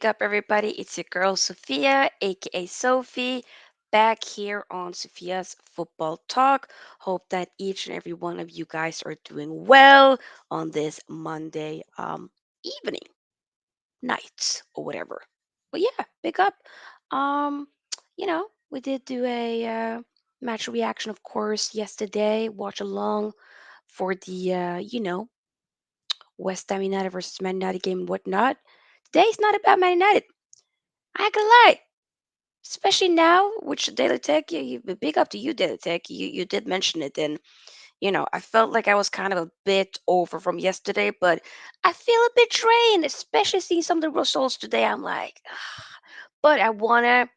big up, everybody. It's your girl, Sofia, aka Sophie, back here on Sophia's Football Talk. Hope that each and every one of you guys are doing well on this Monday evening, night, or whatever. But yeah, big up. Um, we did do a match reaction, of course, yesterday. Watch along for the, West Ham United versus Man United game and whatnot. Today's not about Man United. I ain't gonna lie, especially now, which Daily Tech, big up to you, Daily Tech. You did mention it, and I felt like I was kind of a bit over from yesterday, but I feel a bit drained, especially seeing some of the results today. I'm like, but I wanna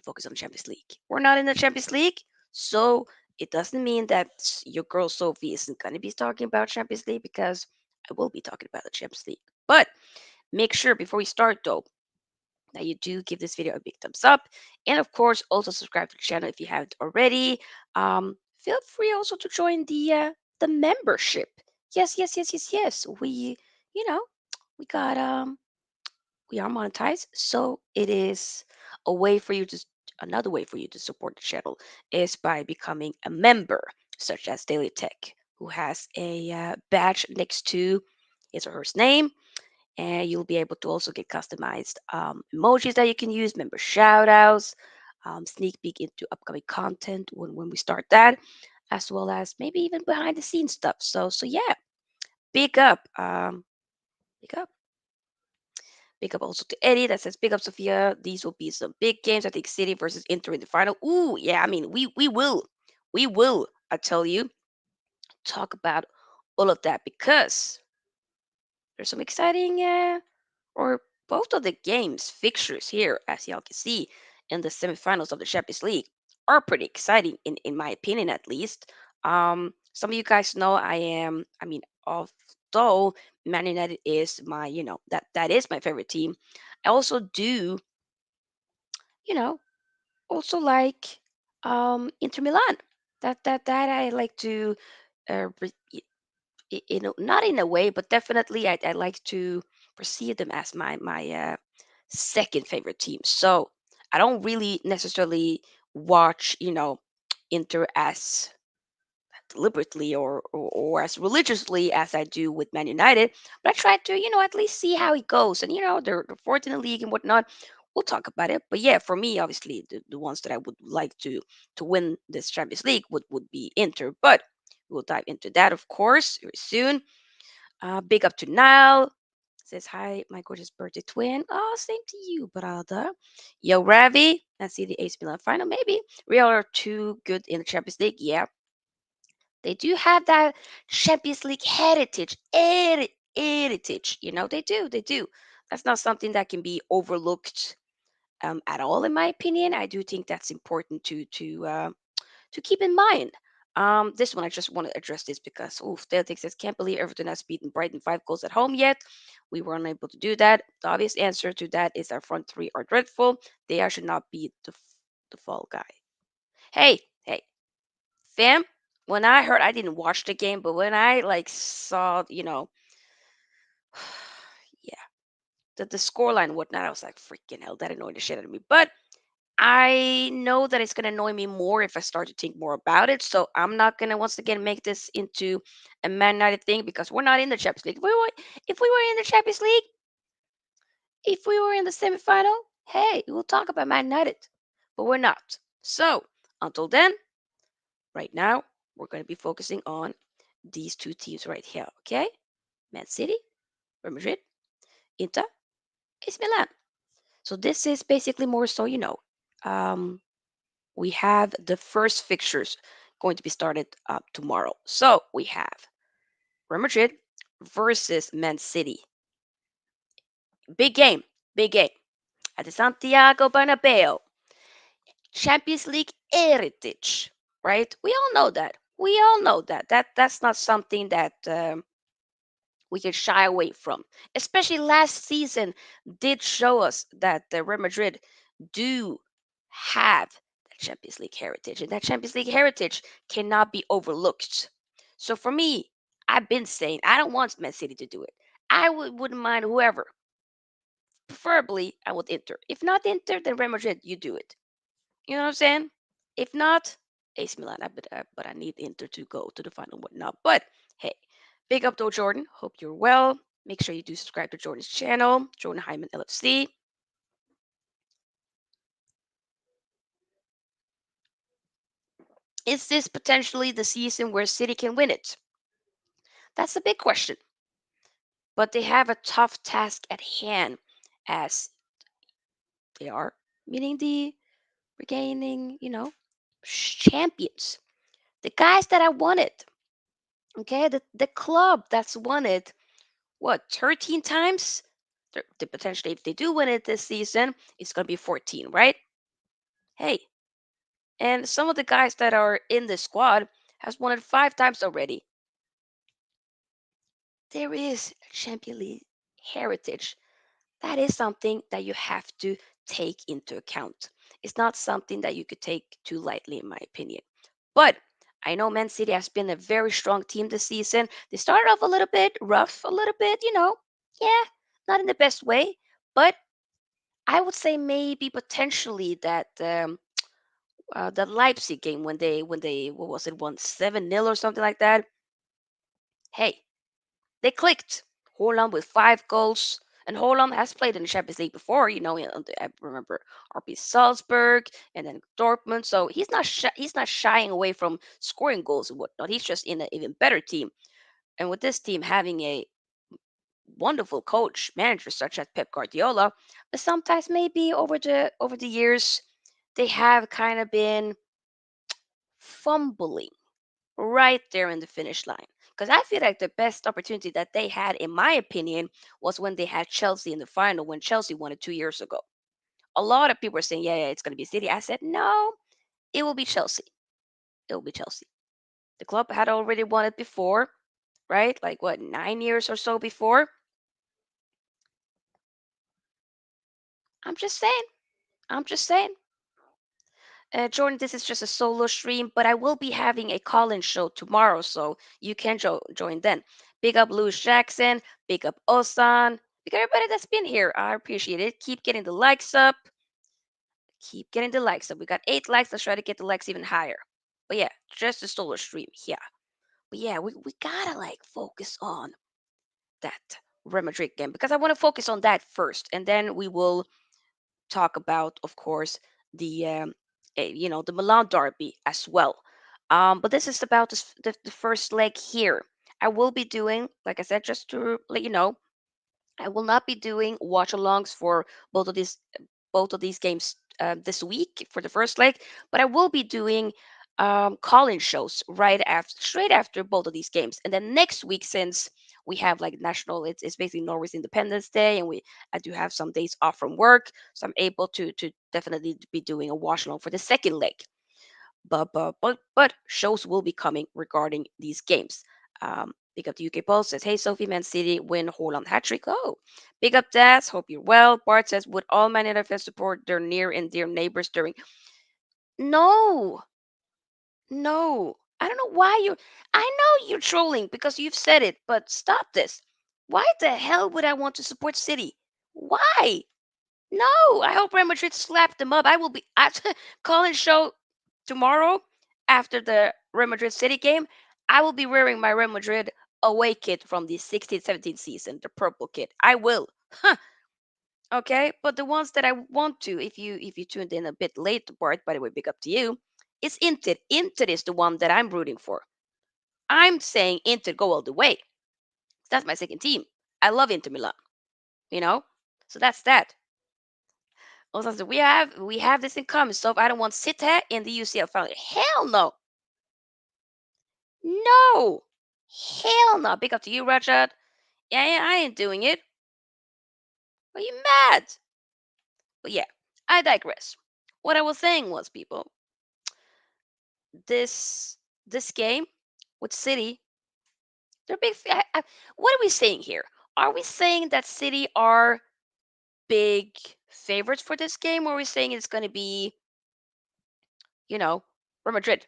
focus on the Champions League. We're not in the Champions League, so it doesn't mean that your girl Sophie isn't gonna be talking about Champions League because I will be talking about the Champions League. But make sure before we start though that you do give this video a big thumbs up, and of course also subscribe to the channel if you haven't already. Feel free also to join the membership. Yes, yes, yes, yes, yes. You know we got we are monetized, so it is a way for you to another way for you to support the channel is by becoming a member, such as Daily Tech, who has a badge next to his or her name, and you'll be able to also get customized emojis that you can use, member shout outs, sneak peek into upcoming content when we start that, as well as maybe even behind the scenes stuff. So yeah, big up, big up, big up also to Eddie that says big up Sophia. These will be some big games. I think City versus Inter in the final. Ooh, yeah, I mean we will. I tell you, talk about all of that because there's some exciting or both of the games fixtures here, as y'all can see in the semifinals of the Champions League, are pretty exciting in my opinion, at least. Some of you guys know I mean, although Man United is my, that is my favorite team, I also do, you know, also like Inter Milan. That I like to not in a way, but definitely I like to perceive them as my second favorite team. So I don't really necessarily watch, Inter as deliberately or as religiously as I do with Man United, but I try to, at least see how it goes. And they're fourth in the league and whatnot. We'll talk about it. But yeah, for me, obviously, the ones that I would like to win this Champions League would be Inter. But we'll dive into that, of course, very soon. Big up to Niall. Says hi, my gorgeous birthday twin. Oh, same to you, brother. Yo, Ravi. Let's see the AC Milan final. Maybe Real are too good in the Champions League. Yeah, they do have that Champions League heritage. Heritage. They do. They do. That's not something that can be overlooked at all, in my opinion. I do think that's important to keep in mind. This one I just want to address this because Celtic says can't believe Everton has beaten Brighton 5 goals at home yet. We were unable to do that. The obvious answer to that is our front three are dreadful. They should not be the fall guy. Hey, hey, fam. When I heard, I didn't watch the game, but when I like saw, yeah, the scoreline and whatnot, I was like, freaking hell, that annoyed the shit out of me. But I know that it's going to annoy me more if I start to think more about it. So I'm not going to once again make this into a Man United thing because we're not in the Champions League. If we were in the Champions League, if we were in the semifinal, hey, we'll talk about Man United. But we're not. So until then, right now, we're going to be focusing on these two teams right here. Okay? Man City, Real Madrid, Inter, AC Milan. So this is basically more so, um, we have the first fixtures going to be started tomorrow. So we have Real Madrid versus Man City. Big game, big game at the Santiago Bernabeu. Champions League heritage, right? We all know that. We all know that. That's not something that we can shy away from. Especially last season did show us that the Real Madrid do have that Champions League heritage, and that Champions League heritage cannot be overlooked. So for me, I've been saying I don't want Man City to do it. I wouldn't mind whoever preferably I would Inter. If not Inter, then Real Madrid. You do it. You know what I'm saying? If not, AC Milan. But I need Inter to go to the final and whatnot. But hey, big up though, Jordan. Hope you're well. Make sure you do subscribe to Jordan's channel, Jordan Hyman LFC. Is this potentially the season where City can win it? That's a big question. But they have a tough task at hand as they are meeting the regaining, champions. The guys that I wanted. Okay, the club that's won it, what, 13 times? Potentially, if they do win it this season, it's going to be 14, right? Hey, and some of the guys that are in the squad has won it 5 times already. There is a Champion League heritage. That is something that you have to take into account. It's not something that you could take too lightly, in my opinion. But I know Man City has been a very strong team this season. They started off a little bit rough, a little bit, yeah, not in the best way. But I would say maybe potentially that the Leipzig game when they what was it, won 7-0 or something like that. Hey, they clicked. Haaland with 5 goals. And Haaland has played in the Champions League before, I remember RB Salzburg and then Dortmund. So he's not shying away from scoring goals and whatnot. He's just in an even better team. And with this team having a wonderful coach, manager such as Pep Guardiola, but sometimes maybe over the years they have kind of been fumbling right there in the finish line. Because I feel like the best opportunity that they had, in my opinion, was when they had Chelsea in the final when Chelsea won it 2 years ago. A lot of people were saying, yeah, it's going to be City. I said, no, it will be Chelsea. It will be Chelsea. The club had already won it before, right? Like what, 9 years or so before? I'm just saying. I'm just saying. Jordan, this is just a solo stream, but I will be having a call-in show tomorrow, so you can join then. Big up Louis Jackson, big up Osan, big up everybody that's been here. I appreciate it. Keep getting the likes up. Keep getting the likes up. We got 8 likes. Let's try to get the likes even higher. But yeah, just a solo stream. Yeah. But yeah, we gotta like focus on that Real Madrid game because I want to focus on that first, and then we will talk about, of course, the Milan derby as well. But this is about the first leg here. I will be doing, like I said, just to let you know, I will not be doing watch alongs for both of these games this week for the first leg, but I will be doing call-in shows straight after both of these games, and then next week since we have like national, it's basically Norway's Independence Day, and I do have some days off from work, so I'm able to definitely be doing a watch along for the second leg. But shows will be coming regarding these games. Big up the UK Post says, "Hey Sophie, Man City win Holland hat trick." Oh, big up Daz. Hope you're well. Bart says, "Would all Man United fans support their near and dear neighbors during?" No, no. I don't know why you. I know you're trolling because you've said it, but stop this. Why the hell would I want to support City? Why? No, I hope Real Madrid slap them up. I will be at Colin show tomorrow after the Real Madrid City game. I will be wearing my Real Madrid away kit from the 16-17 season, the purple kit. I will. Huh, okay, but the ones that I want to, if you tuned in a bit late, Bart, by the way, big up to you. It's Inter. Inter is the one that I'm rooting for. I'm saying Inter go all the way. That's my second team. I love Inter Milan. You know, so that's that. Also, so we have this in common. So if I don't want City in the UCL final, hell no, no, hell no. Big up to you, Rajat. Yeah, yeah, I ain't doing it. Are you mad? But yeah, I digress. What I was saying was, people, this this game with City, they're big. What are we saying here? Are we saying that City are big favorites for this game, or are we saying it's going to be, Real Madrid?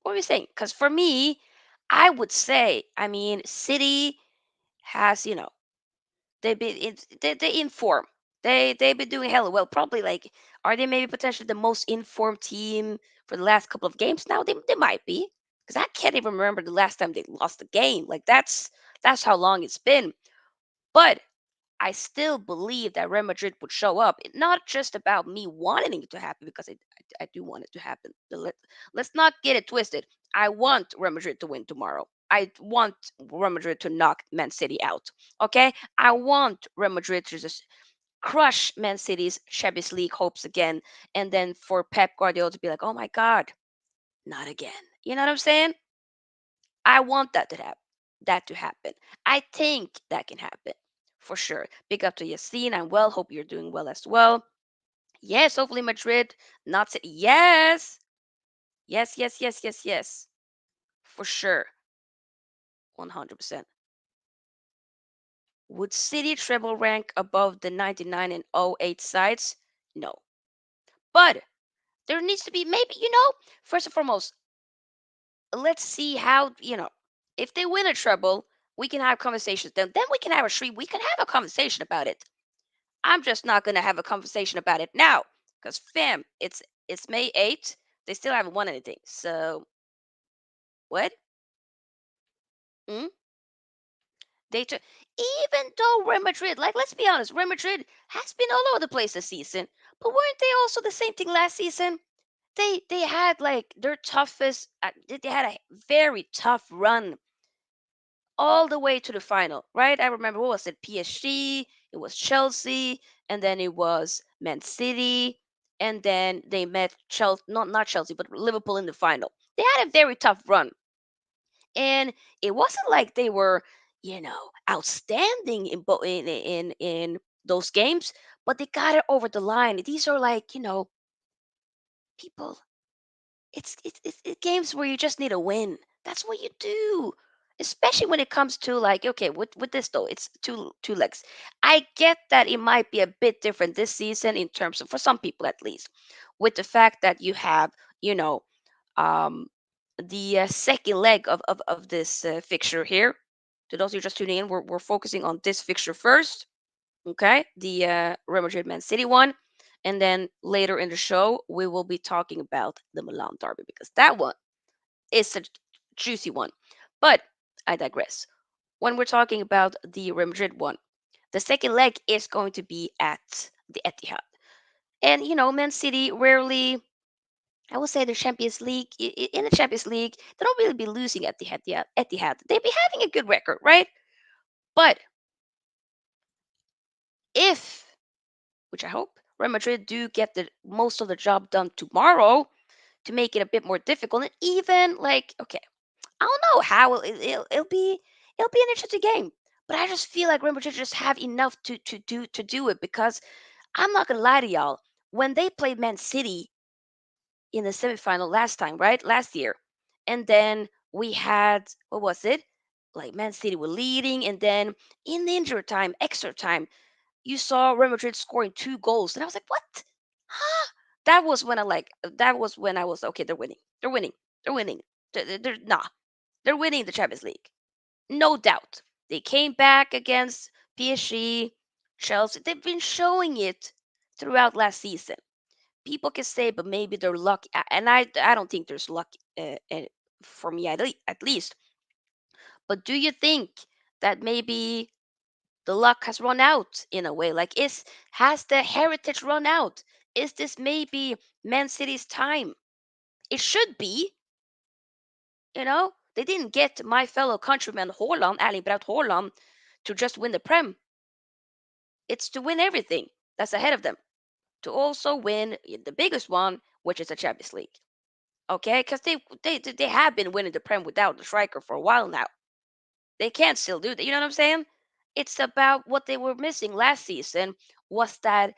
What are we saying? Because for me, I would say, I mean, City has, They inform. They've been doing hella well. Probably like, are they maybe potentially the most informed team for the last couple of games now? They might be, because I can't even remember the last time they lost a game. Like that's how long it's been. But I still believe that Real Madrid would show up. Not just about me wanting it to happen, because I do want it to happen. Let's not get it twisted. I want Real Madrid to win tomorrow. I want Real Madrid to knock Man City out. Okay? I want Real Madrid to just crush Man City's Champions League hopes again. And then for Pep Guardiola to be like, oh my God, not again. You know what I'm saying? I want that to happen. I think that can happen for sure. Big up to Yassine. I'm well. Hope you're doing well as well. Yes, hopefully Madrid, not City. Yes, yes, yes, yes, yes, yes, for sure, 100%. Would City treble rank above the 99 and '08 sides? No, but there needs to be, maybe, first and foremost, let's see how, if they win a treble, we can have conversations. Then we can have a stream. We can have a conversation about it. I'm just not gonna have a conversation about it now, because fam, it's May 8th. They still haven't won anything. So what? Mm? They took, even though Real Madrid, like, let's be honest, Real Madrid has been all over the place this season. But weren't they also the same thing last season? They had like their toughest. They had a very tough run all the way to the final, right? I remember, what was it? PSG, it was Chelsea, and then it was Man City, and then they met Chelsea, not Chelsea, but Liverpool in the final. They had a very tough run, and it wasn't like they were, outstanding in those games, but they got it over the line. These are like, people. It's games where you just need a win. That's what you do. Especially when it comes to, like, okay, with this though, it's two legs. I get that it might be a bit different this season, in terms of, for some people at least, with the fact that you have, you know, um the second leg of this fixture here. To those who are just tuning in, we're focusing on this fixture first. Okay, the Real Madrid Man City one, and then later in the show we will be talking about the Milan derby, because that one is a juicy one. But I digress. When we're talking about the Real Madrid one, the second leg is going to be at the Etihad, and Man City rarely. I would say the Champions League, in the Champions League, they don't really be losing at the Etihad. They be having a good record, right? But if, which I hope, Real Madrid do get the most of the job done tomorrow, to make it a bit more difficult, and even like, okay, I don't know how it'll be an interesting game, but I just feel like Real Madrid just have enough to do it, because I'm not gonna lie to y'all, when they played Man City in the semifinal last time, right, last year, and then we had, what was it, like, Man City were leading, and then in the injury time, extra time, you saw Real Madrid scoring 2 goals, and I was like, "What? Huh?" That was when I was, okay. They're winning. They're winning. They're winning. They're nah. They're winning the Champions League, no doubt. They came back against PSG, Chelsea. They've been showing it throughout last season. People can say, but maybe they're lucky, and I don't think there's luck, for me, at least. But do you think that maybe the luck has run out in a way? Like, is has the heritage run out? Is this maybe Man City's time? It should be. They didn't get my fellow countryman Haaland, Erling Braut Haaland, to just win the Prem. It's to win everything that's ahead of them. To also win the biggest one, which is the Champions League. Okay, because they have been winning the Prem without the striker for a while now. They can still do that. You know what I'm saying? It's about what they were missing last season, was that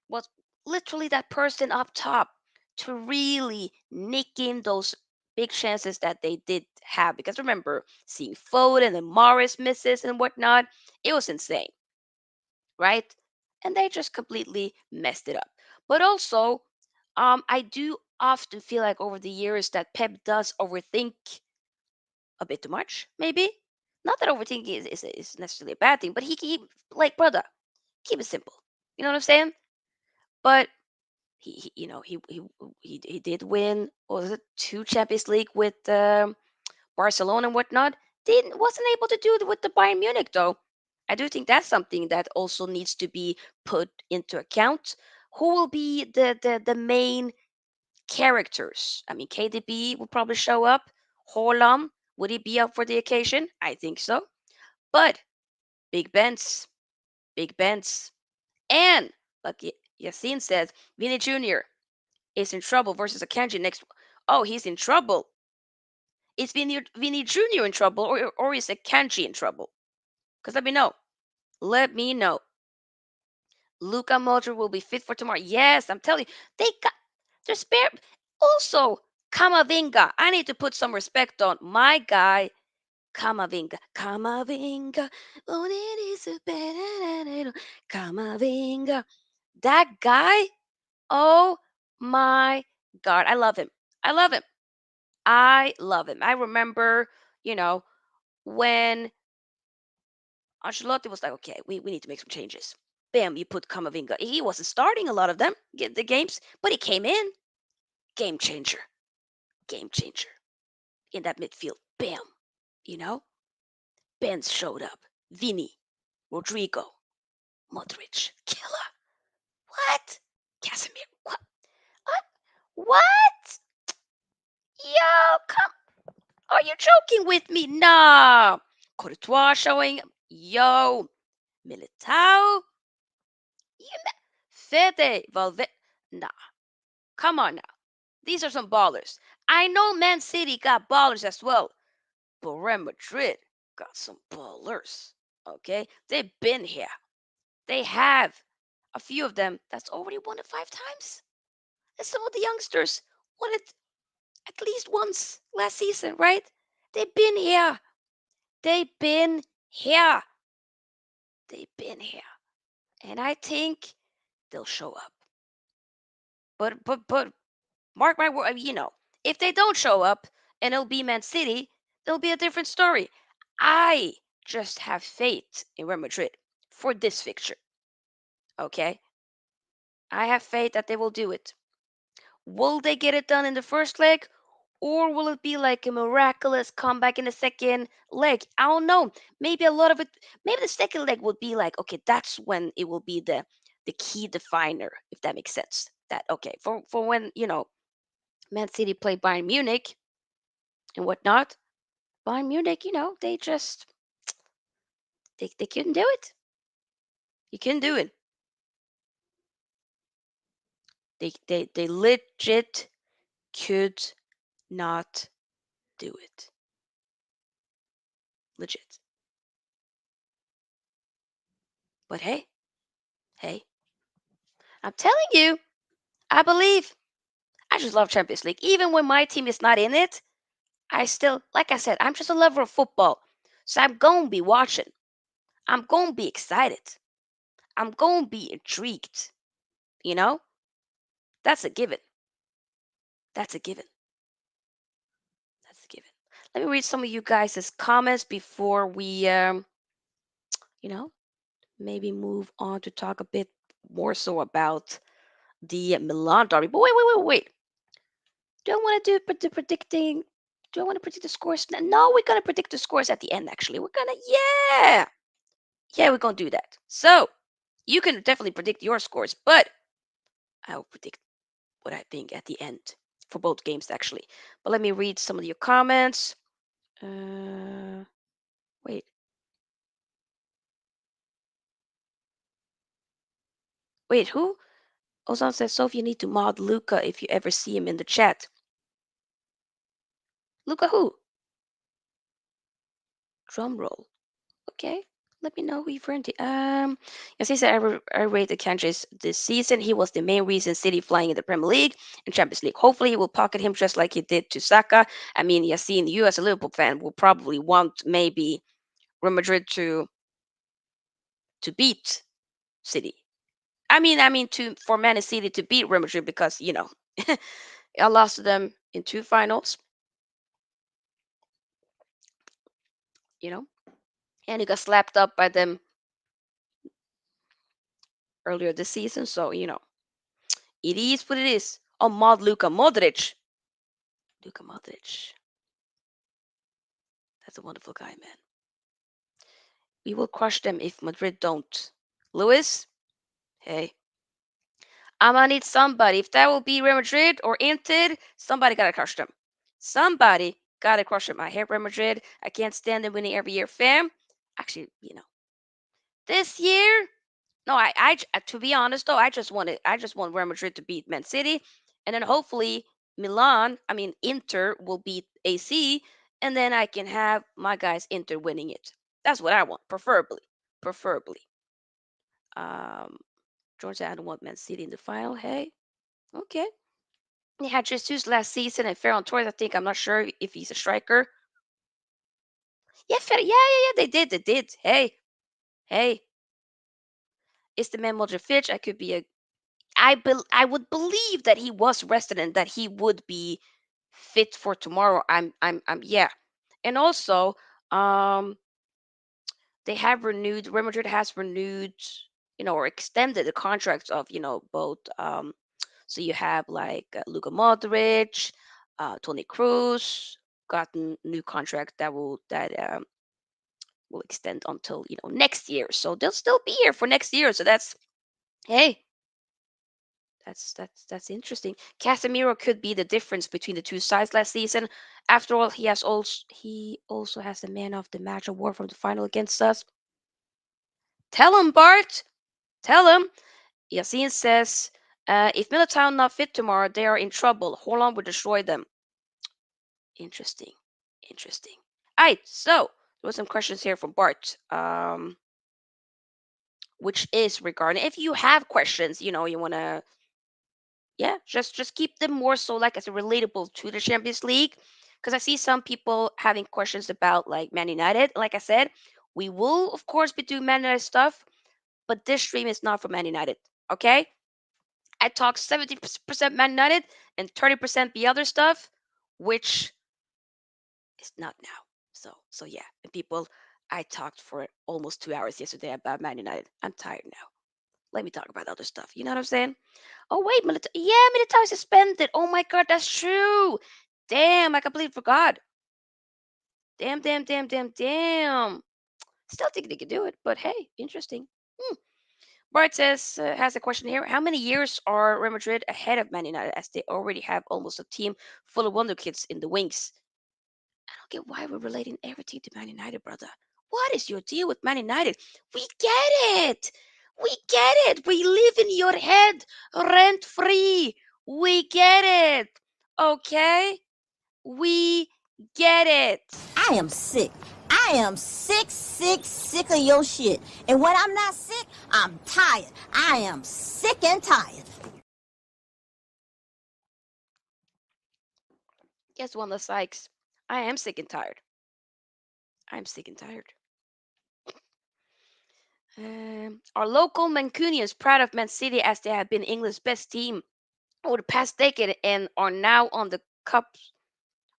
was literally that person up top to really nick in those big chances that they did have. Because remember, seeing Foden and Morris misses and whatnot, it was insane, right? And they just completely messed it up. But also, I do often feel like over the years that Pep does overthink a bit too much, maybe. Not that overthinking is necessarily a bad thing, but he keep like brother, keep it simple. You know what I'm saying? But he did win. What was it, two Champions League with Barcelona and whatnot? Didn't wasn't able to do it with the Bayern Munich though. I do think that's something that also needs to be put into account. Who will be the main characters? I mean, KDB will probably show up. Haaland, would he be up for the occasion? I think so. But Big Ben's, Big Ben's, and like Yassine says, Vinny Jr. is in trouble versus Akanji next. Oh, he's in trouble. Is Vinny Jr. in trouble, or is Akanji in trouble? Because let me know. Let me know. Luka Modric will be fit for tomorrow. Yes, I'm telling you, they got their spare. Also, Kamavinga. I need to put some respect on my guy, Kamavinga. Kamavinga. Oh, it is a better Kamavinga. That guy. Oh my God, I love him. I love him. I love him. I remember, you know, when Ancelotti was like, okay, we need to make some changes. Bam, you put Kamavinga. He wasn't starting a lot of them, the games, but he came in. Game changer. Game changer in that midfield. Bam. You know, Benz showed up. Vini, Rodrigo, Modric, killer. What? Casemiro. What? What? What? Yo, come. Are you joking with me? Nah. Courtois showing. Yo. Militao. Fede. Valverde. Nah. Come on now. These are some ballers. I know Man City got ballers as well, but Real Madrid got some ballers. Okay? They've been here. They have a few of them that's already won it 5 times. And some of the youngsters won it at least once last season, right? They've been here. They've been here. They've been here. And I think they'll show up. But mark my word, if they don't show up and it'll be Man City, it'll be a different story. I just have faith in Real Madrid for this fixture. Okay? I have faith that they will do it. Will they get it done in the first leg? Or will it be like a miraculous comeback in the second leg? I don't know. Maybe a lot of it, maybe the second leg would be like, okay, that's when it will be the key definer, if that makes sense. That okay, for when, Man City play Bayern Munich and whatnot. Bayern Munich, they just they couldn't do it. You couldn't do it. They legit could not do it. Legit. But hey, I'm telling you, I believe. I just love Champions League. Even when my team is not in it, I still, like I said, I'm just a lover of football. So I'm going to be watching. I'm going to be excited. I'm going to be intrigued. You know? That's a given. That's a given. That's a given. Let me read some of you guys' comments before we, you know, maybe move on to talk a bit more so about the Milan derby. But wait. Do I want to do predicting? Do I want to predict the scores? No, we're gonna predict the scores at the end. Actually, yeah, we're gonna do that. So you can definitely predict your scores, but I will predict what I think at the end for both games actually. But let me read some of your comments. Uh, wait, who? Ozan says, Sophie, you need to mod Luca if you ever see him in the chat. Luca who? Drum roll. Okay. Let me know who you're referring to. As he said, I rated Kanji's this season. He was the main reason City flying in the Premier League and Champions League. Hopefully, he will pocket him just like he did to Saka. I mean, Yassine, you as a Liverpool fan will probably want maybe Real Madrid to beat City. I mean, to for Man City to beat Real Madrid because I lost to them in two finals. You know. and he got slapped up by them earlier this season. So it is what it is. Oh, Luka Modric. Luka Modric. That's a wonderful guy, man. We will crush them if Madrid don't. Lewis, hey, I'm gonna need somebody. If that will be Real Madrid or Inter, somebody gotta crush them. Somebody gotta crush them. I hate Real Madrid. I can't stand them winning every year. Fam, actually, this year, no, to be honest though, I just want Real Madrid to beat Man City, and then hopefully Inter will beat AC, and then I can have my guys Inter winning it. That's what I want, preferably. Um, George said I don't want Man City in the final. Hey, okay. They had Jesus last season and Ferran Torres. I think I'm not sure if he's a striker. Yeah, yeah. They did. Hey, it's the man Modric. I could be a. I would believe that he was rested and that he would be fit for tomorrow. Yeah, and also um they have renewed. Real Madrid has renewed, or extended the contracts of both. So you have like Luka Modric, Tony Cruz gotten new contract that will extend until next year. So they'll still be here for next year. So hey, that's interesting. Casemiro could be the difference between the two sides last season. After all, he also has the man of the match award from the final against us. Tell him, Bart. Tell him. Yasin says, if Militown not fit tomorrow, they are in trouble. Haaland will destroy them. Interesting. Interesting. All right, so there were some questions here from Bart, which is regarding if you have questions, you want to, yeah, just keep them more so like as a relatable to the Champions League, because I see some people having questions about like Man United. Like I said, we will of course be doing Man United stuff, but this stream is not for Man United. Okay, I talk 70% Man United and 30% the other stuff, which is not now. So yeah, and people, I talked for almost 2 hours yesterday about Man United. I'm tired now. Let me talk about other stuff. You know what I'm saying? Oh wait, yeah, Militao is suspended. Oh my god, that's true. Damn, I completely forgot. Damn. Still think they could do it, but hey, interesting. Hmm. Bart says has a question here. How many years are Real Madrid ahead of Man United, as they already have almost a team full of wonder kids in the wings? I don't get why we're relating everything to Man United, brother. What is your deal with Man United? We get it. We get it. We live in your head rent free. We get it. Okay? We get it. I am sick. I am sick of your shit. And when I'm not sick, I'm tired. I am sick and tired. Guess one, the Sykes. I am sick and tired. I'm sick and tired. Are local Mancunians proud of Man City as they have been England's best team over the past decade and are now on the cup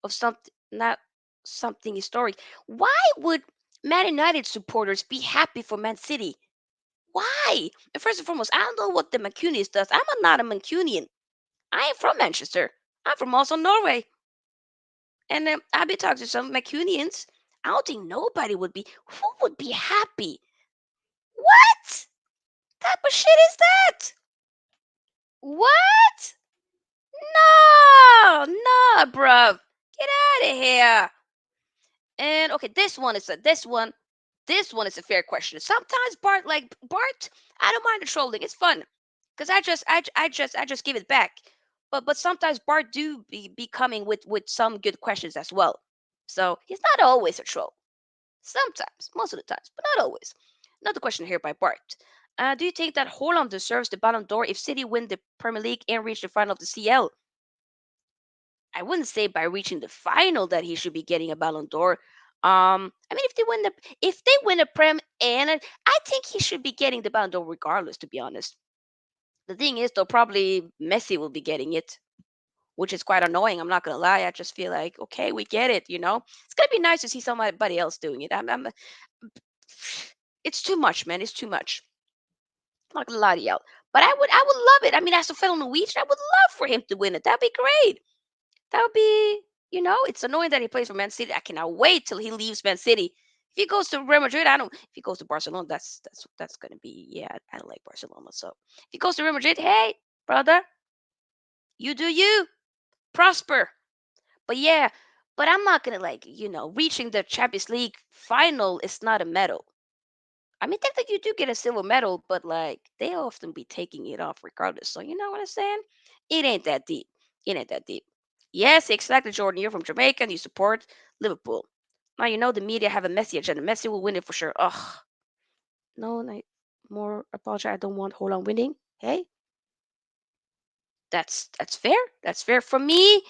of something, not something historic? Why would Man United supporters be happy for Man City? Why? And first and foremost, I don't know what the Mancunians does. Not a Mancunian. I am from Manchester. I'm from also Norway. And I've been talking to some Mancunians. I don't think nobody would be. Who would be happy? What type of shit is that? What? No, bruv. Get out of here. And okay, this one is a fair question. Sometimes Bart, I don't mind the trolling. It's fun because I just give it back. But sometimes Bart do be coming with some good questions as well. So he's not always a troll. Sometimes, most of the times, but not always. Another question here by Bart. Do you think that Haaland deserves the Ballon d'Or if City win the Premier League and reach the final of the CL? I wouldn't say by reaching the final that he should be getting a Ballon d'Or. If they win a Prem I think he should be getting the Ballon d'Or regardless. To be honest, the thing is though, probably Messi will be getting it, which is quite annoying. I'm not gonna lie. I just feel like okay, we get it. It's gonna be nice to see somebody else doing it. It's too much, man. It's too much. I'm not gonna lie to y'all. But I would love it. I mean, as a fellow Norwegian, I would love for him to win it. That'd be great. That would be, it's annoying that he plays for Man City. I cannot wait till he leaves Man City. If he goes to Real Madrid, I don't. If he goes to Barcelona, that's gonna be, yeah. I don't like Barcelona. So if he goes to Real Madrid, hey brother, you do you, prosper. But yeah, but I'm not gonna like, reaching the Champions League final is not a medal. I mean, think that you do get a silver medal, but like they often be taking it off regardless. So you know what I'm saying? It ain't that deep. It ain't that deep. Yes, exactly, Jordan. You're from Jamaica and you support Liverpool. Now you know the media have a Messi agenda. Messi will win it for sure. Ugh. No, more apologize. I don't want Holland winning. Hey, that's fair. That's fair. For me,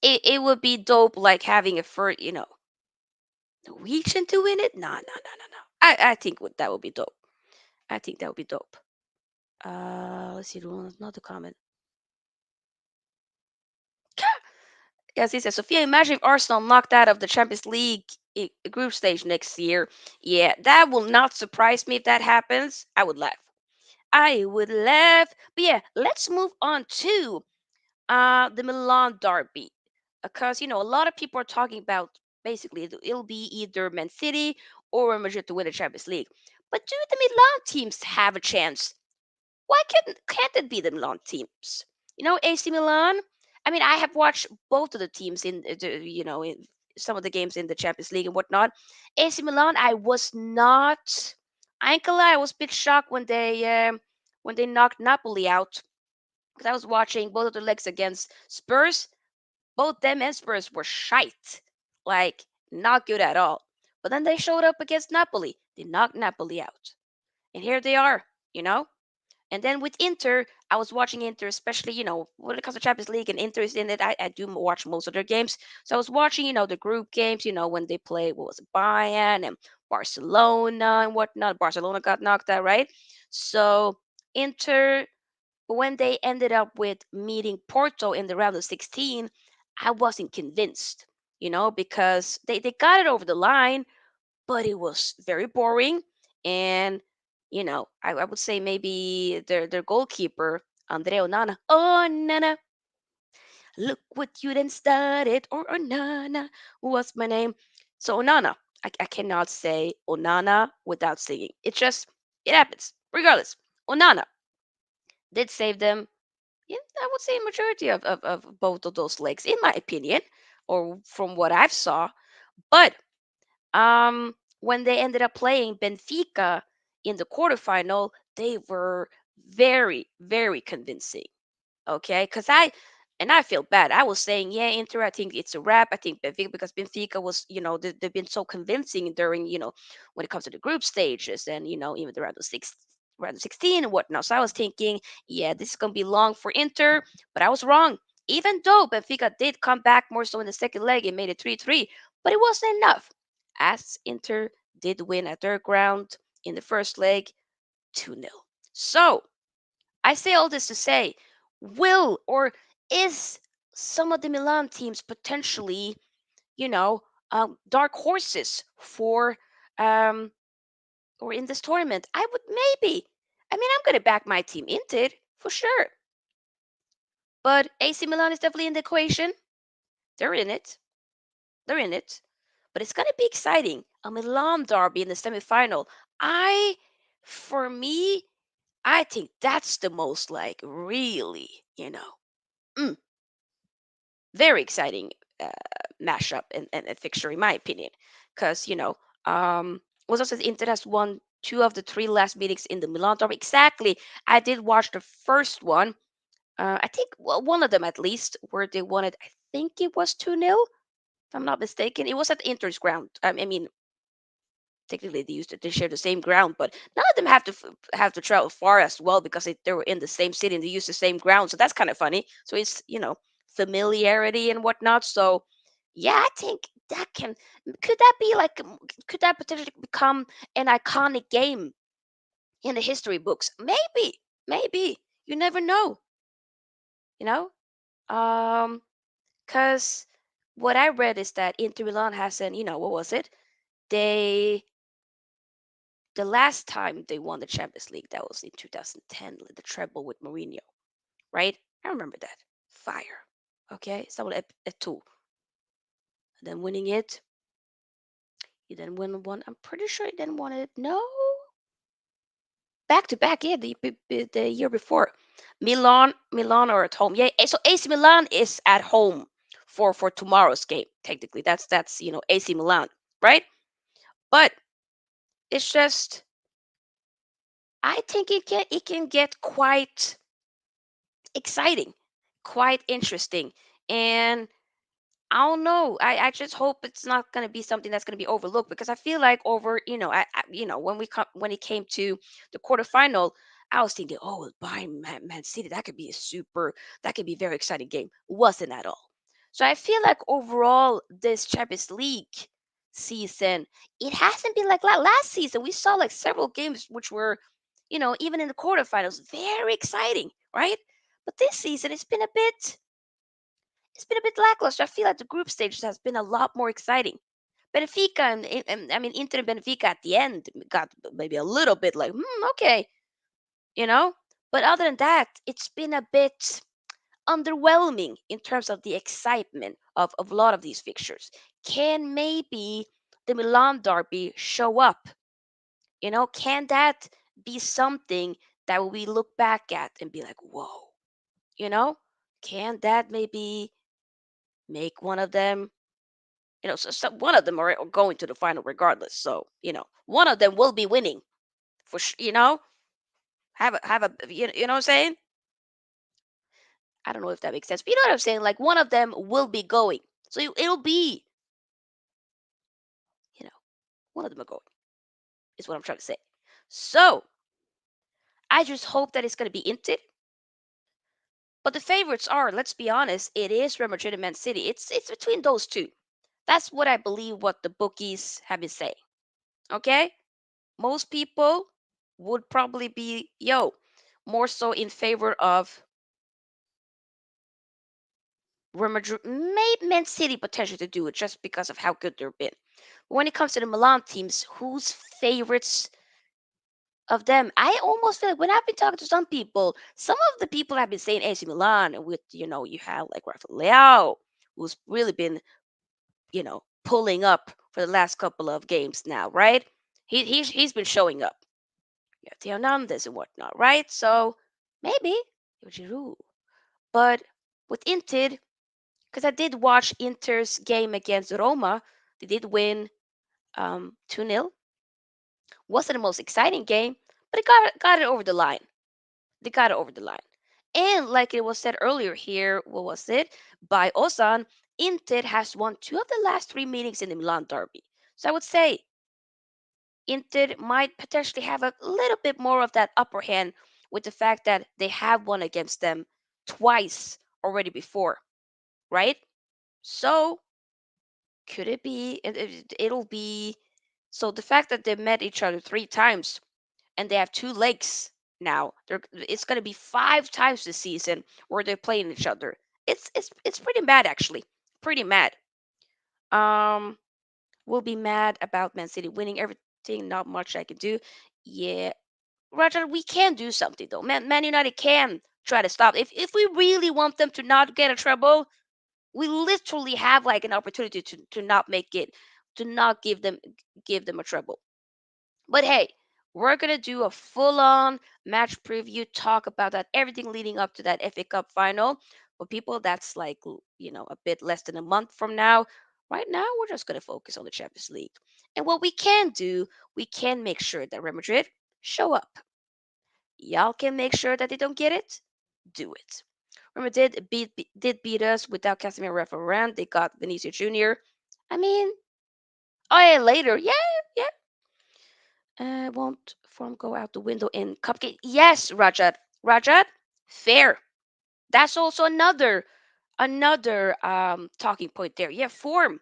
it would be dope like having a first, Norwegian to win it. No, no, no, no, no. I think that would be dope. I think that would be dope. Let's see. Another comment. Yes, he says, Sophia, imagine if Arsenal knocked out of the Champions League group stage next year. Yeah, that will not surprise me if that happens. I would laugh. I would laugh. But yeah, let's move on to the Milan derby. Because, a lot of people are talking about basically it'll be either Man City or Real Madrid to win the Champions League. But do the Milan teams have a chance? Why can't it be the Milan teams? AC Milan. I mean, I have watched both of the teams in in some of the games in the Champions League and whatnot. AC Milan, I was not. I ain't gonna lie, I was a bit shocked when they knocked Napoli out because I was watching both of the legs against Spurs. Both them and Spurs were shite, like not good at all. But then they showed up against Napoli. They knocked Napoli out, and here they are. You know, and then with Inter, I was watching Inter, especially, when it comes to Champions League and Inter is in it, I do watch most of their games. So I was watching, the group games, when they play, what was it, Bayern and Barcelona and whatnot. Barcelona got knocked out, right? So Inter, when they ended up with meeting Porto in the round of 16, I wasn't convinced, because they got it over the line, but it was very boring. And I would say maybe their goalkeeper Andrea Onana. Oh Nana, look what you then started. Or Onana, what's my name? So Onana, I cannot say Onana without singing. It happens. Regardless, Onana did save them. Yeah, I would say a majority of both of those legs, in my opinion, or from what I've saw. But when they ended up playing Benfica in the quarterfinal, they were very, very convincing. Okay, and I feel bad. I was saying, yeah, Inter. I think it's a wrap. I think Benfica because Benfica was, they've been so convincing during, when it comes to the group stages and even the round of 16 and whatnot. So I was thinking, yeah, this is gonna be long for Inter, but I was wrong. Even though Benfica did come back more so in the second leg and made it 3-3, but it wasn't enough. As Inter did win at their ground in the first leg, 2-0. So I say all this to say, will or is some of the Milan teams potentially, you know, dark horses for um or in this tournament? I would maybe. I mean, I'm gonna back my team into it for sure. But AC Milan is definitely in the equation. They're in it. They're in it. But it's gonna be exciting. A Milan derby in the semifinal. For me, I think that's the most like really, mm, very exciting uh, mashup and fixture in my opinion. Because was also Inter has won two of the three last meetings in the Milan derby. Exactly. I did watch the first one. I think one of them at least where they won it. I think it was 2-0. If I'm not mistaken. It was at Inter's ground. I mean, technically they share the same ground, but none of them have to travel far as well because they were in the same city and they use the same ground. So that's kind of funny. So it's familiarity and whatnot. So yeah, I think that could that be like could that potentially become an iconic game in the history books? Maybe you never know. You know, because what I read is that Inter Milan has an what was it? They The last time they won the Champions League, that was in 2010, the treble with Mourinho, right? I remember that. Fire. Okay, so at two. Then winning it, he then win one. I'm pretty sure he then won it. No, back to back. Yeah, the year before, Milan are at home. Yeah, so AC Milan is at home for tomorrow's game. Technically, that's AC Milan, right? But it's just I think it can get quite exciting, quite interesting, and I don't know. I just hope it's not going to be something that's going to be overlooked because I feel like when it came to the quarterfinal, I was thinking, oh, Bayern Man City, that could be a very exciting game. Wasn't at all. So I feel like overall this Champions League season, it hasn't been like last season. We saw like several games which were, even in the quarterfinals, very exciting, right? But this season, it's been a bit lackluster. I feel like the group stage has been a lot more exciting. Benfica and I mean Inter and Benfica at the end got maybe a little bit like, okay, you know. But other than that, it's been a bit underwhelming in terms of the excitement of a lot of these fixtures. Can maybe the Milan derby show up? Can that be something that we look back at and be like, whoa, you know? Can that maybe make one of them so one of them are going to the final regardless. So one of them will be winning for sure. Have a. You know what I'm saying? I don't know if that makes sense, but you know what I'm saying. Like one of them will be going, so it'll be you know one of them are going. Is what I'm trying to say. So I just hope that it's going to be Inter. But the favorites are, let's be honest, it is Real Madrid and Man City. It's between those two. That's what I believe. What the bookies have been saying. Okay. Most people would probably be more so in favor of Real Madrid, maybe Man City potentially to do it just because of how good they've been. But when it comes to the Milan teams, who's favorites of them? I almost feel like when I've been talking to some people, some of the people have been saying AC Milan, and with you have like Rafael Leao, who's really been pulling up for the last couple of games now, right? He's been showing up. You have Theo Hernandez and whatnot, right? So maybe Giroud. But with Inter, because I did watch Inter's game against Roma, they did win 2-0. Wasn't the most exciting game, but it got it over the line. They got it over the line. And like it was said earlier here, what was it? By Ozan, Inter has won two of the last three meetings in the Milan derby. So I would say Inter might potentially have a little bit more of that upper hand with the fact that they have won against them twice already before, right? So could it be? It'll be. So the fact that they met each other three times and they have two legs now, it's going to be five times this season where they're playing each other. It's pretty mad actually, pretty mad. Um, we'll be mad about Man City winning everything. Not much I can do. Yeah, Roger, we can do something though. Man United can try to stop. If we really want them to not get a treble, we literally have like an opportunity to not make it, to not give them a treble. But hey, we're gonna do a full-on match preview, talk about that, everything leading up to that FA Cup final. For people, that's like a bit less than a month from now. Right now, we're just gonna focus on the Champions League. And what we can do, we can make sure that Real Madrid show up. Y'all can make sure that they don't get it. Do it. Real Madrid did beat us without Casemiro Rafa. They got Vinicius Jr. I mean, oh yeah, later, yeah, yeah. Won't form go out the window in cupcake? Yes, Rajat. Rajat, fair. That's also another talking point there. Yeah, form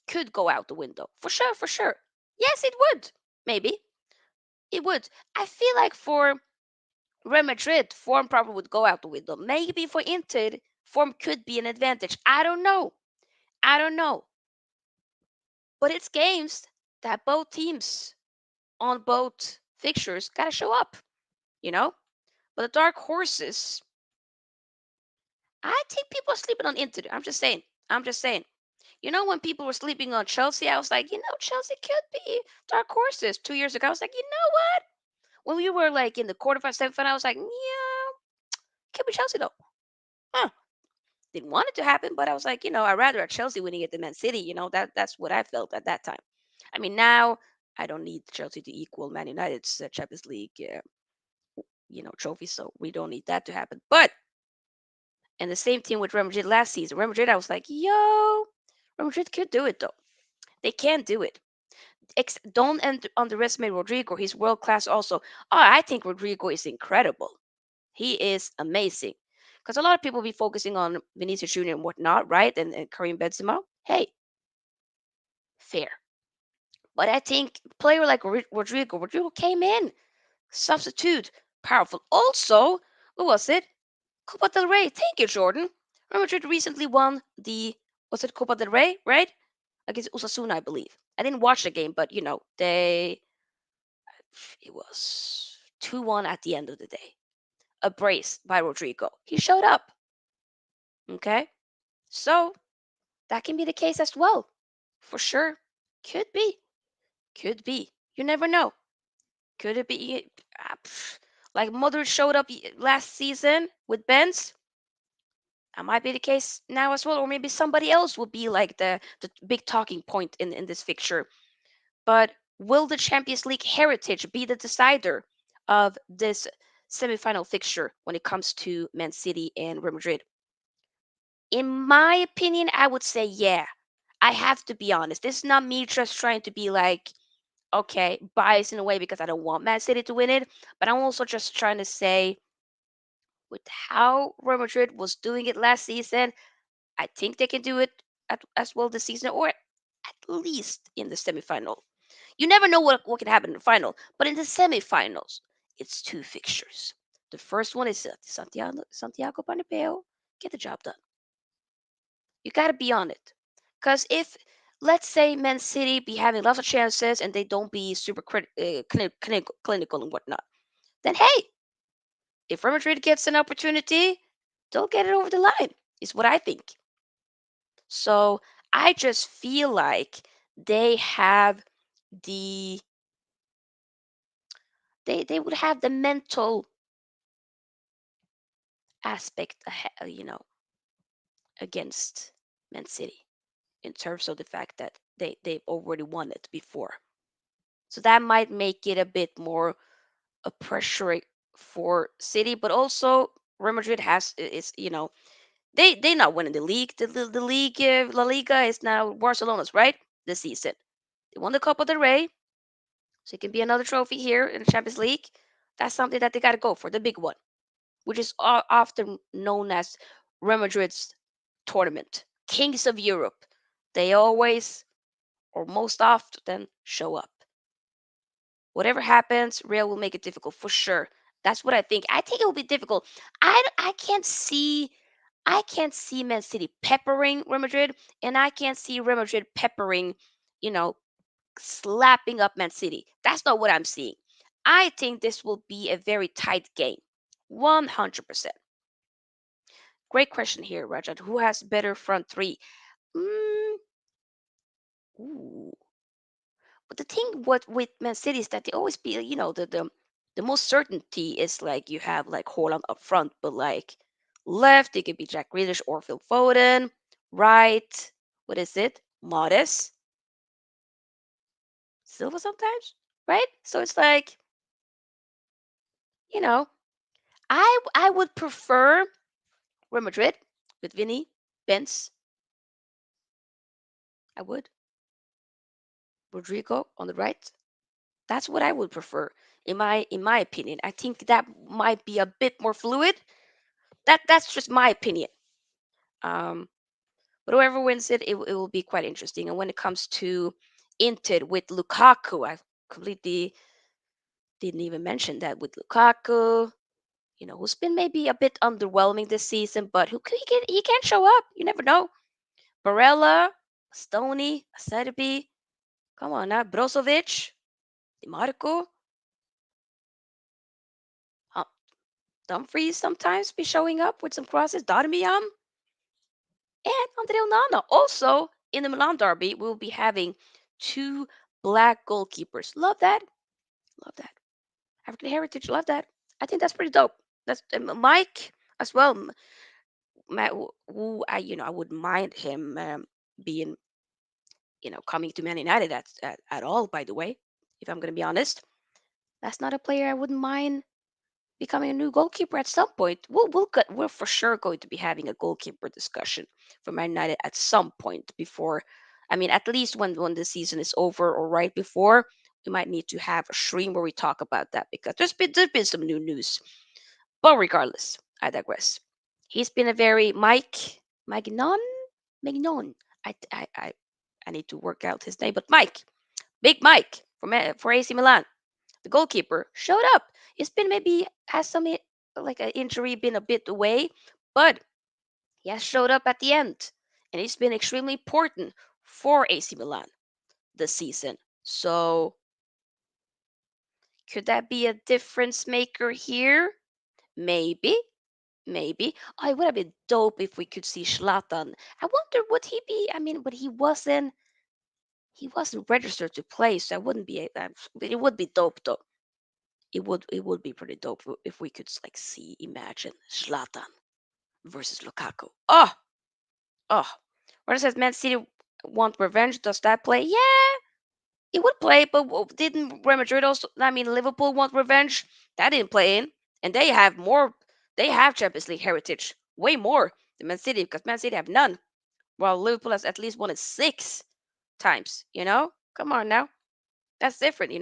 could go out the window for sure, for sure. Yes, it would. Maybe it would. I feel like for Real Madrid, form probably would go out the window. Maybe for Inter, form could be an advantage. I don't know. I don't know. But it's games that both teams on both fixtures gotta show up, you know. But the dark horses, I think people are sleeping on Inter. I'm just saying. I'm just saying. When people were sleeping on Chelsea, I was like, Chelsea could be dark horses 2 years ago. I was like, you know what? When we were like in the quarterfinal, semifinal, I was like, yeah, could be Chelsea though. Huh. Didn't want it to happen, but I was like, I'd rather have Chelsea winning it than Man City. That's what I felt at that time. I mean, now I don't need Chelsea to equal Man United's Champions League, trophy, so we don't need that to happen. But and the same thing with Real Madrid last season. Real Madrid, I was like, yo, Real Madrid could do it though. They can do it. Don't underestimate Rodrigo. He's world class also. Oh, I think Rodrigo is incredible. He is amazing. Because a lot of people be focusing on Vinicius Jr. and whatnot, right? And Karim Benzema. Hey, fair. But I think player like Rodrigo came in, substitute, powerful. Also, what was it? Copa del Rey. Thank you, Jordan. Real Madrid recently won the, was it Copa del Rey, right? Against Osasuna, I believe. I didn't watch the game, but it was 2-1 at the end of the day. A brace by Rodrigo. He showed up. Okay? So that can be the case as well. For sure. Could be. Could be. You never know. Could it be like Mother showed up last season with Benz? That might be the case now as well. Or maybe somebody else will be like the big talking point in this fixture. But will the Champions League heritage be the decider of this semifinal fixture when it comes to Man City and Real Madrid? In my opinion, I would say yeah. I have to be honest. This is not me just trying to be like, okay, biased in a way because I don't want Man City to win it. But I'm also just trying to say, with how Real Madrid was doing it last season, I think they can do it as well this season, or at least in the semifinal. You never know what can happen in the final, but in the semifinals, it's two fixtures. The first one is Santiago Bernabeu. Get the job done. You got to be on it. Because if, let's say, Man City be having lots of chances and they don't be super clinical and whatnot, then hey, if Real Madrid gets an opportunity, they'll get it over the line, is what I think. So I just feel like they have the they would have the mental aspect against Man City in terms of the fact that they've already won it before. So that might make it a bit more a pressure for City, but also Real Madrid has is they not winning the league. The league La Liga is now Barcelona's, right, this season. They won the Copa del Rey, so it can be another trophy here in the Champions League. That's something that they got to go for, the big one, which is often known as Real Madrid's tournament, Kings of Europe. They always, or most often, show up. Whatever happens, Real will make it difficult for sure. That's what I think. I think it will be difficult. I can't see Man City peppering Real Madrid, and I can't see Real Madrid peppering, you know, slapping up Man City. That's not what I'm seeing. I think this will be a very tight game. 100%. Great question here, Rajat. Who has better front three? Mm, ooh. But the thing with Man City is that they always be, the most certainty is like you have like Haaland up front, but like left it could be Jack Grealish or Phil Foden. Right, what is it? Modest, Silva sometimes, right? So it's like, you know, I would prefer Real Madrid with Vinny, Benz. I would Rodrigo on the right. That's what I would prefer in my opinion. I think that might be a bit more fluid. That's just my opinion. Um, but whoever wins it will be quite interesting. And when it comes to Inter with Lukaku, I completely didn't even mention that with Lukaku. Who's been maybe a bit underwhelming this season, but he can show up. You never know. Barella, Bastoni, Acerbi. Come on now, Brozovic. Di Marco, uh, Dumfries sometimes be showing up with some crosses. Darmian and Andre Onana. Also, in the Milan derby, we'll be having two black goalkeepers. Love that. Love that. African heritage. Love that. I think that's pretty dope. That's Mike as well. Matt, who I wouldn't mind him being coming to Man United at all. By the way, if I'm gonna be honest, that's not a player I wouldn't mind becoming a new goalkeeper at some point. We're for sure going to be having a goalkeeper discussion for Man United at some point before. I mean, at least when the season is over or right before, we might need to have a stream where we talk about that because there's been some new news. But regardless, I digress. He's been a very Magnon Magnon. I need to work out his name, but Big Mike for AC Milan, the goalkeeper, showed up. He's been maybe has some like an injury, been a bit away, but he has showed up at the end, and he's been extremely important for AC Milan this season. So could that be a difference maker here? Maybe, maybe. Oh, it would have been dope if we could see Zlatan. I wonder would he be? I mean, but he wasn't registered to play, so I wouldn't be. But it would be dope though. It would be pretty dope if we could like imagine Zlatan versus Lukaku. Oh. When it says Man City want revenge, does that play? Yeah, it would play, but didn't Real Madrid also? I mean, Liverpool want revenge. That didn't play in, and they have more. They have Champions League heritage, way more than Man City because Man City have none, while Liverpool has at least won it 6 times. Come on now, that's different.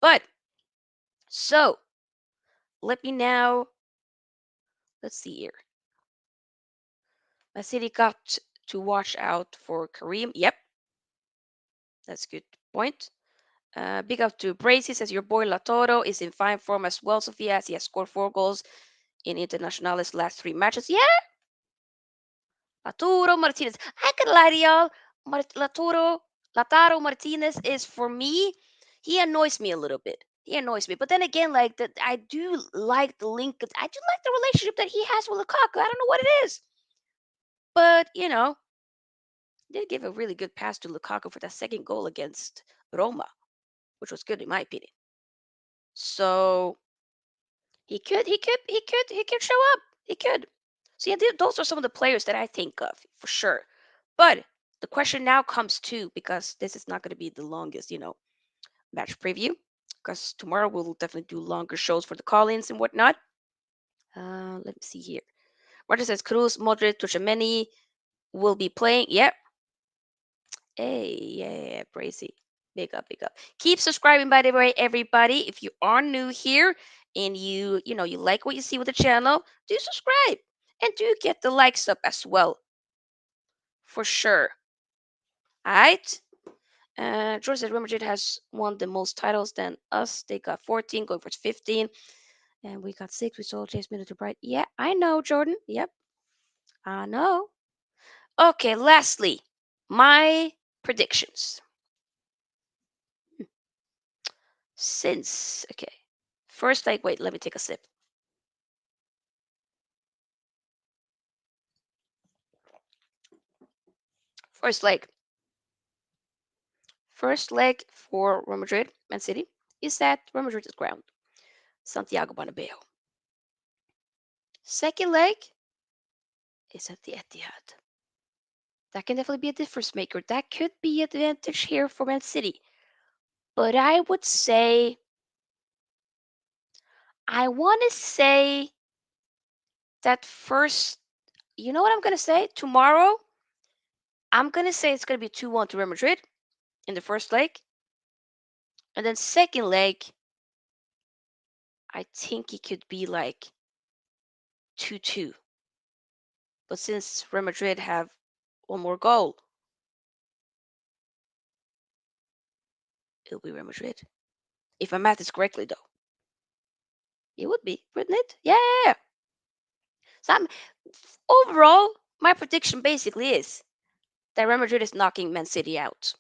But so let me now. Let's see here. My city got to watch out for Kareem. Yep, that's a good point. Big up to Bracy says your boy Latoro is in fine form as well, Sofia, as he has scored 4 goals in International's last 3 matches. Yeah, Laturo Martinez. I could lie to y'all. Lataro Martinez is for me. He annoys me a little bit. He annoys me, but then again, like that, I do like the link. I do like the relationship that he has with Lukaku. I don't know what it is, but did give a really good pass to Lukaku for that second goal against Roma, which was good in my opinion. So he could show up. He could. So yeah, those are some of the players that I think of for sure. But the question now comes to because this is not going to be the longest, match preview. Because tomorrow we'll definitely do longer shows for the call-ins and whatnot. Let me see here. Roger says Cruz, Modric, Tuchemeni will be playing. Yep, hey, yeah, crazy. Big up, big up. Keep subscribing, by the way, everybody. If you are new here and you like what you see with the channel, do subscribe and do get the likes up as well, for sure. All right. George said Real Madrid has won the most titles than us. They got 14, going for 15, and we got 6. We saw James Miller to Bright. Yeah, I know, Jordan. Yep, I know. Okay, lastly, my predictions. Okay, first leg. Wait, let me take a sip. First leg. First leg for Real Madrid, Man City, is at Real Madrid's ground, Santiago Bernabeu. Second leg is at the Etihad. That can definitely be a difference maker. That could be advantage here for Man City. But I want to say that first, you know what I'm going to say? Tomorrow, I'm going to say it's going to be 2-1 to Real Madrid in the first leg. And then second leg, I think it could be like 2-2. But since Real Madrid have one more goal, it'll be Real Madrid. If my math is correctly, though. It would be, wouldn't it? Yeah. So overall, my prediction basically is that Real Madrid is knocking Man City out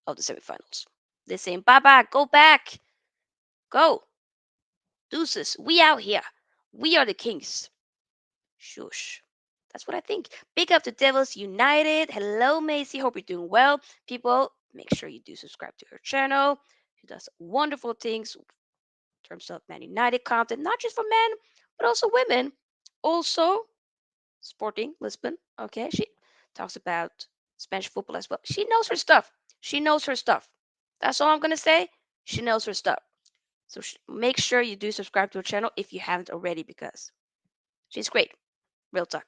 of the semifinals. They're saying, bye bye, go back, go. Deuces, we out here. We are the kings. Shush. That's what I think. Big up to Devils United. Hello, Macy. Hope you're doing well. People, make sure you do subscribe to her channel. She does wonderful things in terms of Man United content, not just for men, but also women. Also, Sporting Lisbon. Okay, she talks about Spanish football as well. She knows her stuff. She knows her stuff. That's all I'm gonna say. She knows her stuff. So make sure you do subscribe to her channel if you haven't already, because she's great. Real talk.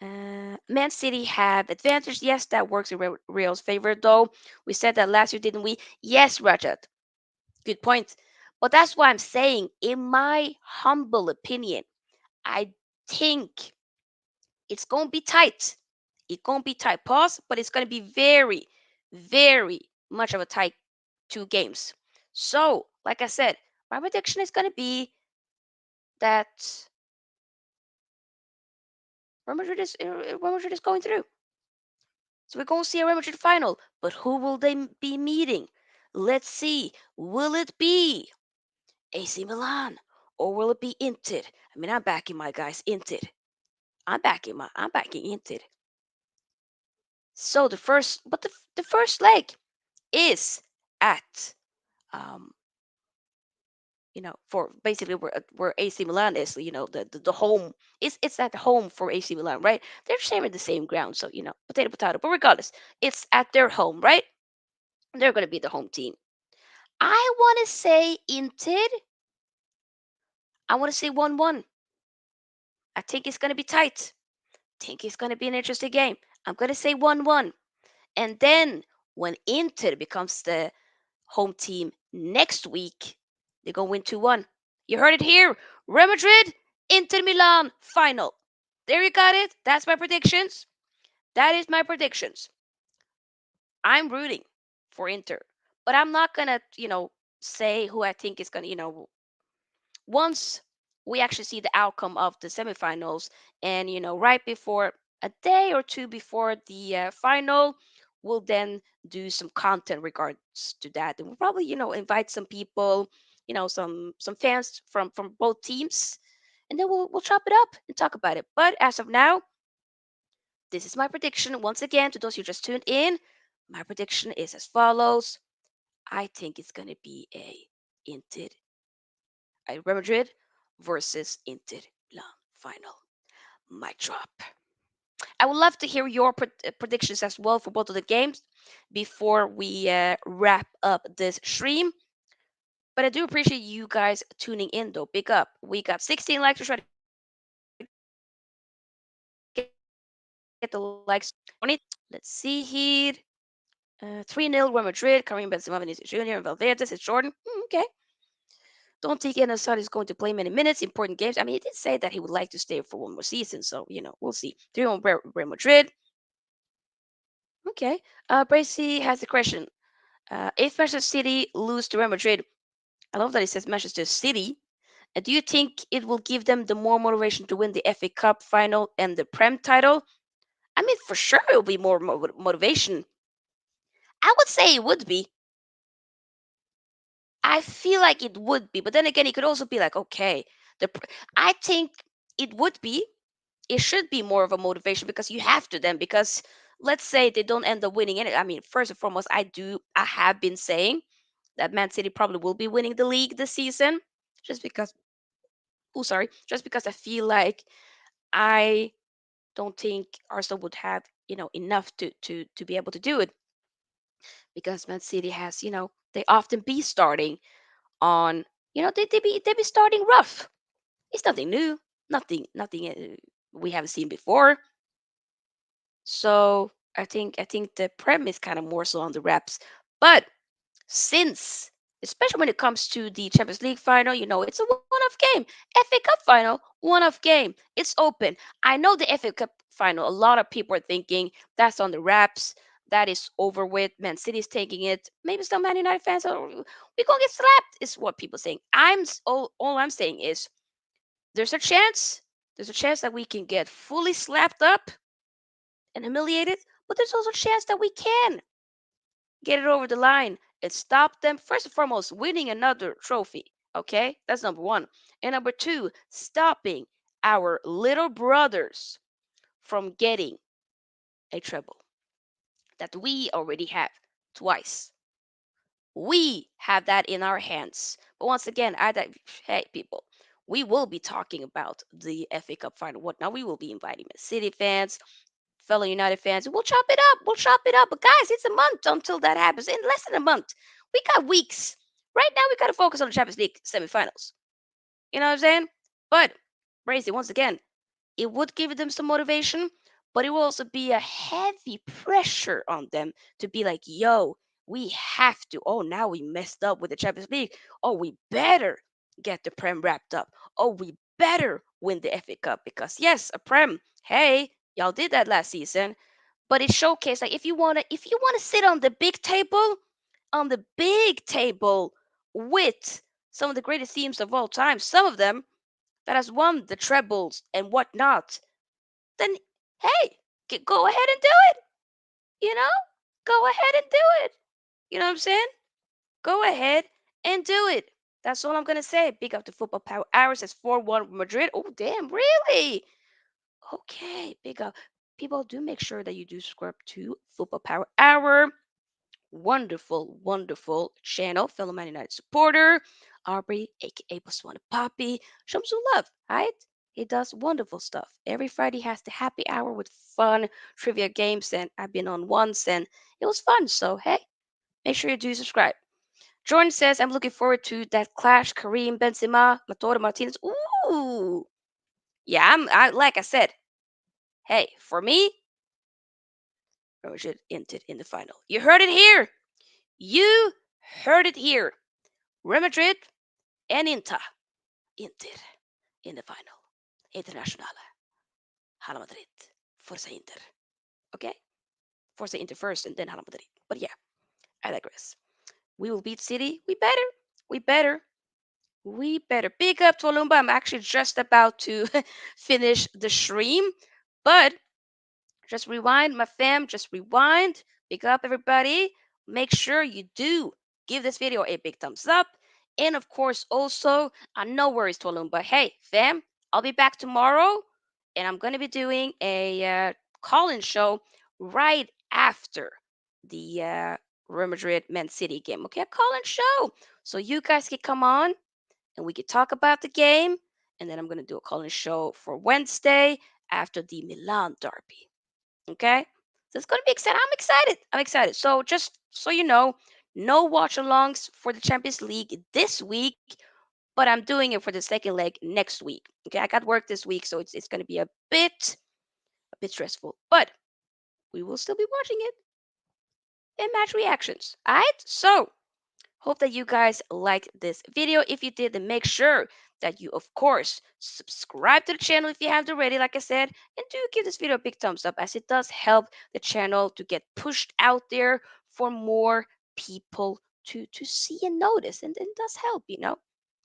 Man City have advantage. Yes, that works in Real's favor, though. We said that last year, didn't we? Yes, Rajat. Good point. But that's why I'm saying, in my humble opinion, I think it's going to be tight. It's going to be tight. Pause, but it's going to be very, very much of a tight 2 games. So, like I said, my prediction is going to be that Real Madrid is going through. So we're going to see a Real Madrid final. But who will they be meeting? Let's see. Will it be AC Milan or will it be Inter? I mean, I'm backing my guys Inter. I'm backing Inter. So the first leg is at um for basically where AC Milan is, the home. It's at home for AC Milan, right? They're sharing the same ground, so potato potato. But regardless, it's at their home, right? They're gonna be the home team. I want to say Inter. I want to say 1-1. I think it's gonna be tight. I think it's gonna be an interesting game. I'm gonna say 1-1, and then when Inter becomes the home team next week, they're gonna win 2-1. You heard it here. Real Madrid, Inter Milan final. There you got it. That's my predictions. That is my predictions. I'm rooting for Inter, but I'm not gonna, say who I think is gonna, once we actually see the outcome of the semifinals, and right before, a day or two before the final, we'll then do some content regards to that, and we'll probably invite some people, some fans from both teams, and then we'll chop it up and talk about it. But as of now, this is my prediction. Once again, to those who just tuned in, my prediction is as follows. I think it's going to be Inter Real Madrid versus Inter Milan final. Mic drop. I would love to hear your predictions as well for both of the games before we wrap up this stream. But I do appreciate you guys tuning in, though. Big up. We got 16 likes. We're trying to get the likes to 20. Let's see here. 3-0 Real Madrid. Karim Benzema, Vinicius Jr., and Valverde. It's Jordan. Okay. Don't think Eden is going to play many minutes, important games. I mean, he did say that he would like to stay for one more season, so we'll see. 3-1 Real Madrid. Okay. Bracy has a question. If Manchester City lose to Real Madrid, I love that it says Manchester City. Do you think it will give them the more motivation to win the FA Cup final and the Prem title? I mean, for sure it will be more motivation. I would say it would be. I feel like it would be, but then again, it could also be like, okay, I think it would be. It should be more of a motivation because you have to then. Because let's say they don't end up winning it. I mean, first and foremost, I have been saying that Man City probably will be winning the league this season, just because. Oh, sorry, just because I feel like I don't think Arsenal would have enough to be able to do it, because Man City has they often be starting on they be starting rough. It's nothing new, nothing we haven't seen before. So I think the premise kind of more so on the reps, but since especially when it comes to the Champions League final, it's a one-off game. FA Cup final, one-off game. It's open. I know the FA Cup final. A lot of people are thinking that's on the wraps. That is over with. Man City's taking it. Maybe some Man United fans are we gonna get slapped. Is what people saying. All I'm saying is there's a chance. There's a chance that we can get fully slapped up and humiliated, but there's also a chance that we can get it over the line and stop them. First and foremost, winning another trophy. Okay, that's number one. And number two, stopping our little brothers from getting a treble that we already have twice. We have that in our hands. But once again, hey people, we will be talking about the FA Cup final. Whatnot. We will be inviting Man City fans, fellow United fans. We'll chop it up. We'll chop it up. But guys, it's a month until that happens. In less than a month, we got weeks. Right now, we got to focus on the Champions League semifinals. You know what I'm saying? But Brazy, once again, it would give them some motivation, but it will also be a heavy pressure on them to be like, yo, we have to. Oh, now we messed up with the Champions League. Oh, we better get the Prem wrapped up. Oh, we better win the FA Cup because yes, a Prem. Hey, y'all did that last season, but it showcased like if you wanna sit on the big table with some of the greatest teams of all time, some of them that has won the trebles and whatnot, then hey, go ahead and do it. You know, go ahead and do it. You know what I'm saying? Go ahead and do it. That's all I'm gonna say. Big up to Football Power Hours. It's 4-1 Madrid. Oh damn, really? Okay, big up. People do make sure that you do subscribe to Football Power Hour. Wonderful, wonderful channel, fellow Man United supporter, Aubrey, aka Bastoni Poppy. Show him some love, right? He does wonderful stuff. Every Friday has the happy hour with fun trivia games, and I've been on once, and it was fun. So hey, make sure you do subscribe. Jordan says I'm looking forward to that clash, Kareem Benzema, Matoro Martinez. Ooh, yeah, like I said. Hey, for me, Real Madrid entered in the final. You heard it here. You heard it here. Real Madrid and Inter in the final. Internationale. Hala Madrid. Forza Inter. Okay? Forza Inter first and then Hala Madrid. But yeah, I digress. We will beat City. We better. We better. We better. Big up to Olumba. I'm actually just about to finish the stream. But just rewind, my fam. Just rewind. Big up, everybody. Make sure you do give this video a big thumbs up. And of course, also, no worries, Tolum. But hey, fam, I'll be back tomorrow. And I'm going to be doing a call-in show right after the Real Madrid Man City game. Okay, a call-in show. So you guys can come on and we can talk about the game. And then I'm going to do a call-in show for Wednesday after the Milan derby. Okay? So it's going to be exciting. I'm excited. I'm excited. So just so you know, no watch alongs for the Champions League this week, but I'm doing it for the second leg next week. Okay? I got work this week, so it's going to be a bit stressful, but we will still be watching it and match reactions. All right? So hope that you guys liked this video. If you did, then make sure that you, of course, subscribe to the channel if you haven't already, like I said, and do give this video a big thumbs up as it does help the channel to get pushed out there for more people to see and notice. And it does help, you know.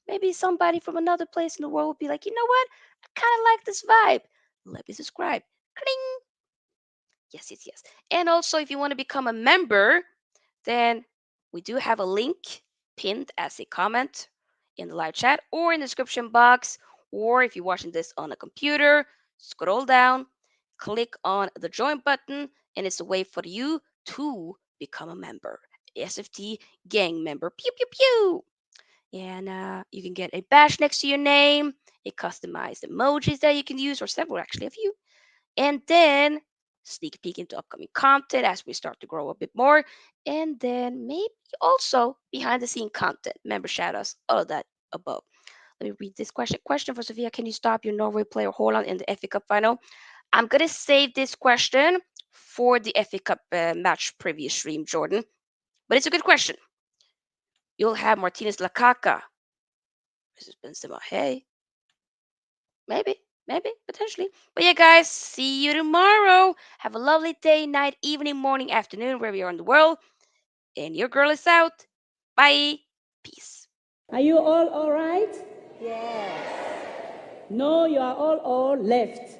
Maybe somebody from another place in the world will be like, you know what? I kind of like this vibe. Let me subscribe. Cling. Yes, yes, yes. And also, if you want to become a member, then we do have a link pinned as a comment in the live chat or in the description box. Or if you're watching this on a computer, scroll down, click on the join button, and it's a way for you to become a member. SFT gang member. Pew, pew, pew. And you can get a badge next to your name, a customized emojis that you can use, or several actually, a few, and then sneak peek into upcoming content as we start to grow a bit more, and then maybe also behind the scene content, member shoutouts, all of that above. Let me read this question for Sofia. Can you stop your Norway player Haaland in the FA Cup final? I'm gonna save this question for the FA Cup match preview stream, Jordan, but it's a good question. You'll have Martinez Lakaka versus Benzema. Hey, maybe, potentially. But yeah, guys, see you tomorrow. Have a lovely day, night, evening, morning, afternoon, wherever you are in the world. And your girl is out. Bye. Peace. Are you all right? Yes. No, you are all left.